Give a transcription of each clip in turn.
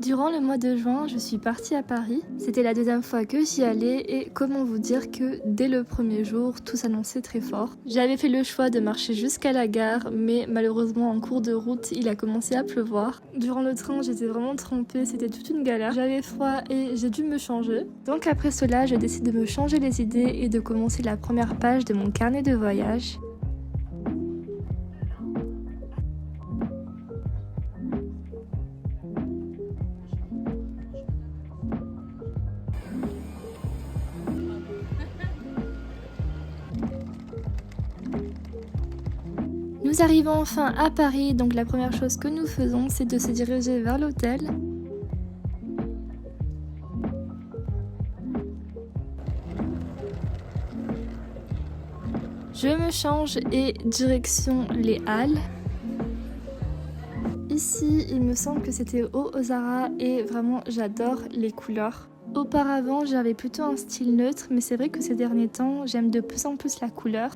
Durant le mois de juin, je suis partie à Paris. C'était la deuxième fois que j'y allais et comment vous dire que dès le premier jour, tout s'annonçait très fort. J'avais fait le choix de marcher jusqu'à la gare, mais malheureusement en cours de route, il a commencé à pleuvoir. Durant le train, j'étais vraiment trempée, c'était toute une galère. J'avais froid et j'ai dû me changer. Donc après cela, je décide de me changer les idées et de commencer la première page de mon carnet de voyage. Nous arrivons enfin à Paris, donc la première chose que nous faisons, c'est de se diriger vers l'hôtel. Je me change et direction les Halles. Ici, il me semble que c'était au Zara et vraiment j'adore les couleurs. Auparavant, j'avais plutôt un style neutre, mais c'est vrai que ces derniers temps, j'aime de plus en plus la couleur.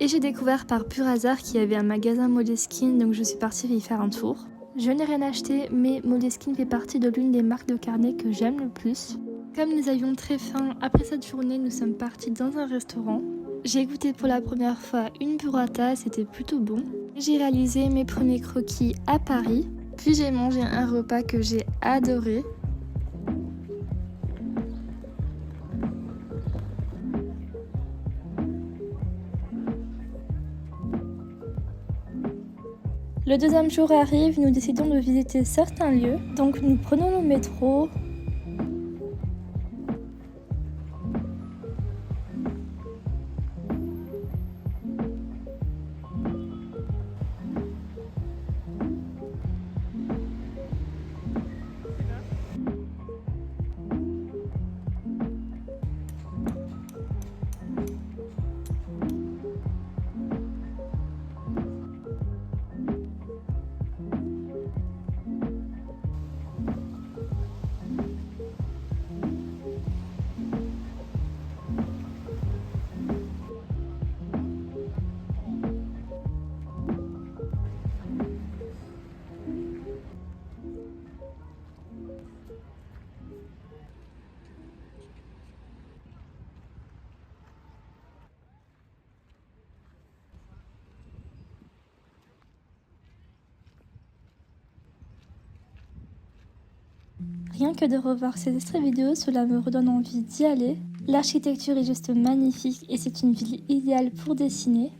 Et j'ai découvert par pur hasard qu'il y avait un magasin Moleskine, donc je suis partie y faire un tour. Je n'ai rien acheté, mais Moleskine fait partie de l'une des marques de carnet que j'aime le plus. Comme nous avions très faim, après cette journée, nous sommes partis dans un restaurant. J'ai goûté pour la première fois une burrata, c'était plutôt bon. J'ai réalisé mes premiers croquis à Paris, puis j'ai mangé un repas que j'ai adoré. Le deuxième jour arrive, nous décidons de visiter certains lieux, donc nous prenons le métro. Rien que de revoir ces extraits vidéo, cela me redonne envie d'y aller. L'architecture est juste magnifique et c'est une ville idéale pour dessiner.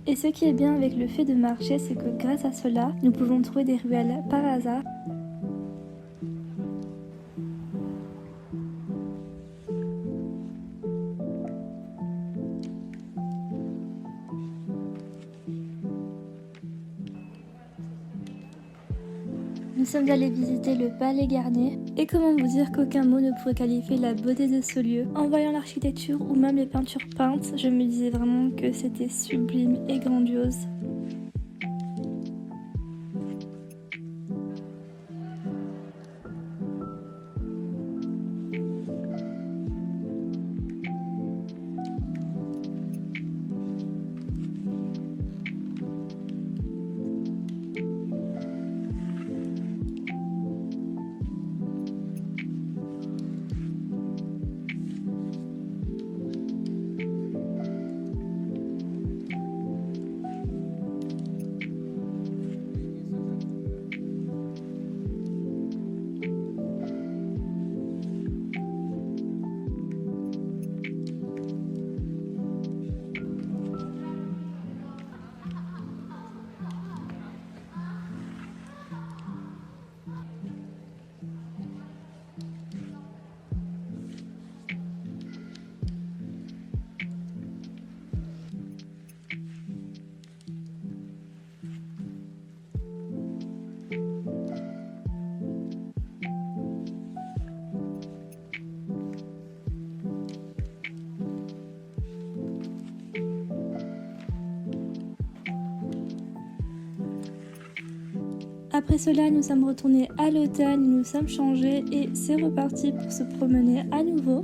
Et ce qui est bien avec le fait de marcher, c'est que grâce à cela, nous pouvons trouver des ruelles par hasard. Nous sommes allés visiter le Palais Garnier et comment vous dire qu'aucun mot ne pourrait qualifier la beauté de ce lieu. En voyant l'architecture ou même les peintures peintes, je me disais vraiment que c'était sublime et grandiose. Après cela, nous sommes retournés à l'hôtel, nous nous sommes changés et c'est reparti pour se promener à nouveau.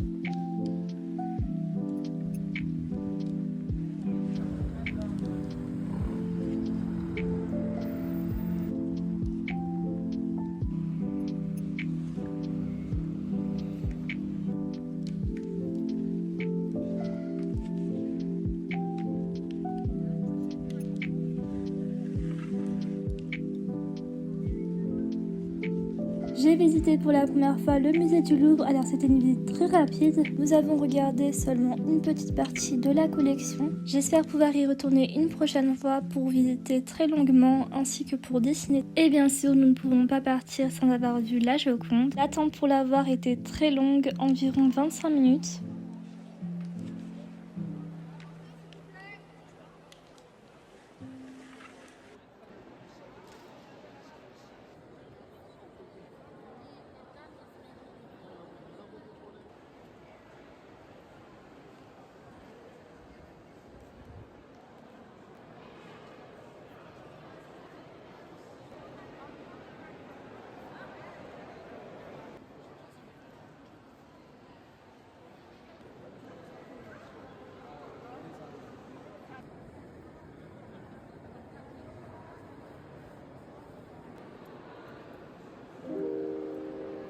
J'ai visité pour la première fois le musée du Louvre, alors c'était une visite très rapide. Nous avons regardé seulement une petite partie de la collection. J'espère pouvoir y retourner une prochaine fois pour visiter très longuement ainsi que pour dessiner. Et bien sûr, nous ne pouvons pas partir sans avoir vu la Joconde. L'attente pour la voir était très longue, environ 25 minutes.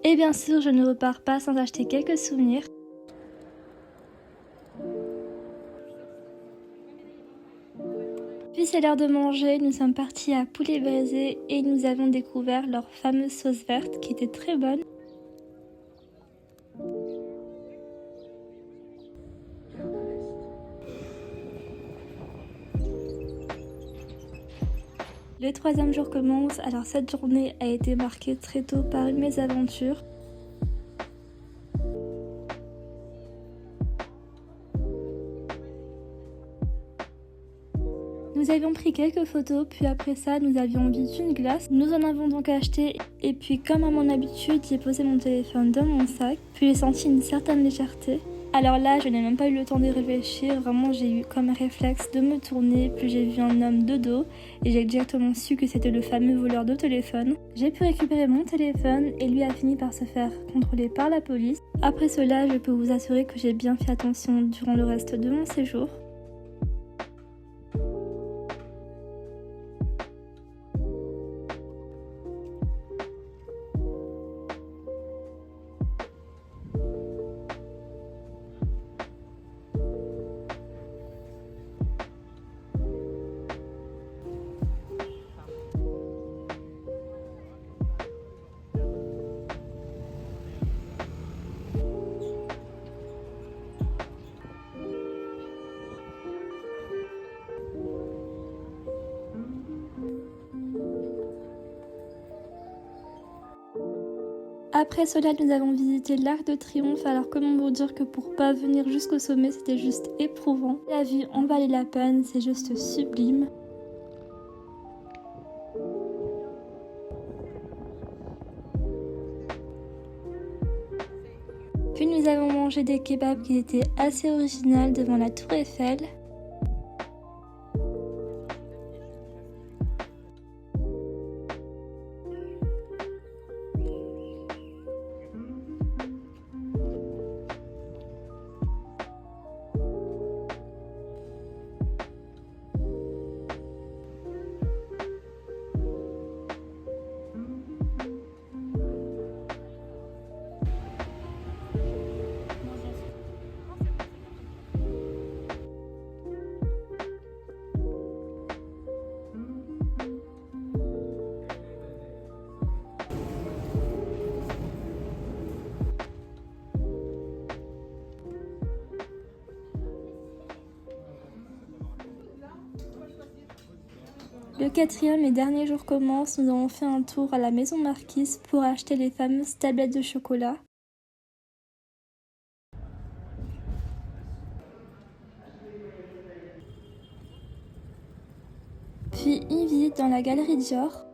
Et bien sûr, je ne repars pas sans acheter quelques souvenirs. Puis c'est l'heure de manger, nous sommes partis à Poulet Braisé et nous avons découvert leur fameuse sauce verte qui était très bonne. Le troisième jour commence, alors cette journée a été marquée très tôt par une mésaventure. Nous avions pris quelques photos, puis après ça, nous avions envie d'une glace. Nous en avons donc acheté, et puis comme à mon habitude, j'ai posé mon téléphone dans mon sac, puis j'ai senti une certaine légèreté. Alors là, je n'ai même pas eu le temps de réfléchir, vraiment j'ai eu comme réflexe de me tourner, puis j'ai vu un homme de dos, et j'ai directement su que c'était le fameux voleur de téléphone. J'ai pu récupérer mon téléphone, et lui a fini par se faire contrôler par la police. Après cela, je peux vous assurer que j'ai bien fait attention durant le reste de mon séjour. Après cela, nous avons visité l'Arc de Triomphe, alors comment vous dire que pour pas venir jusqu'au sommet, c'était juste éprouvant. La vue en valait la peine, c'est juste sublime. Puis nous avons mangé des kebabs qui étaient assez originales devant la Tour Eiffel. Le quatrième et dernier jour commence, nous avons fait un tour à la Maison Marquise pour acheter les fameuses tablettes de chocolat. Puis une visite dans la galerie Dior.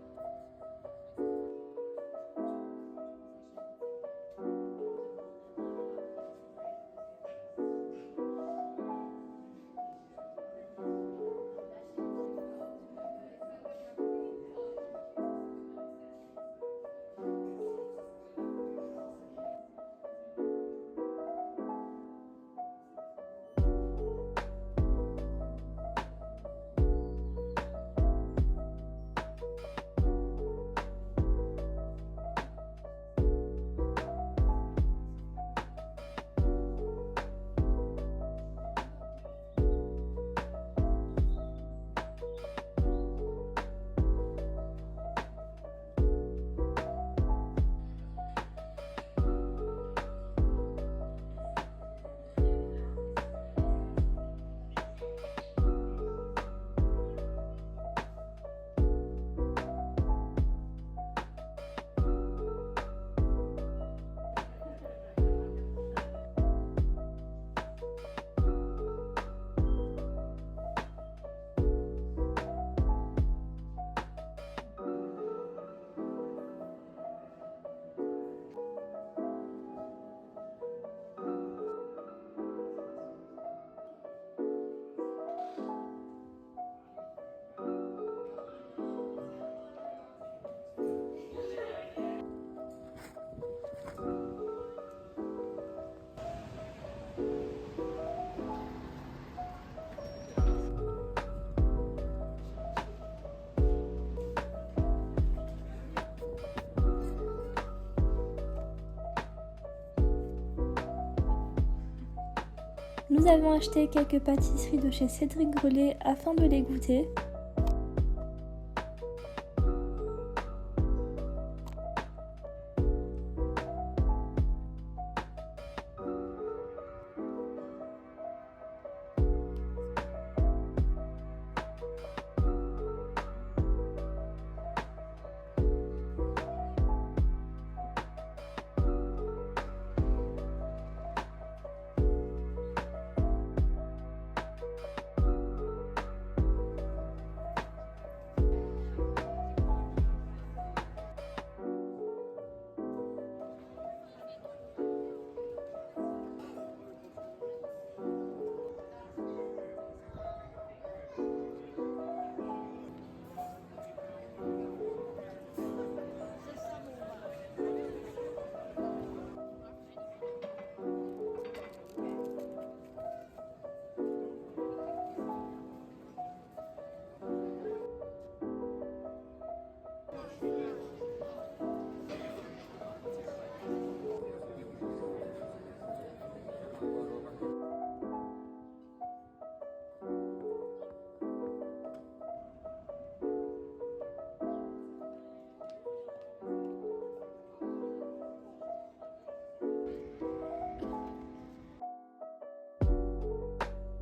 Nous avons acheté quelques pâtisseries de chez Cédric Grolet afin de les goûter.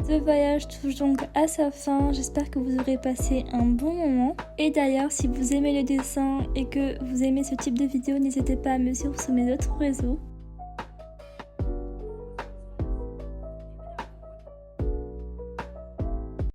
Ce voyage touche donc à sa fin, j'espère que vous aurez passé un bon moment. Et d'ailleurs, si vous aimez les dessins et que vous aimez ce type de vidéo, n'hésitez pas à me suivre sur mes autres réseaux.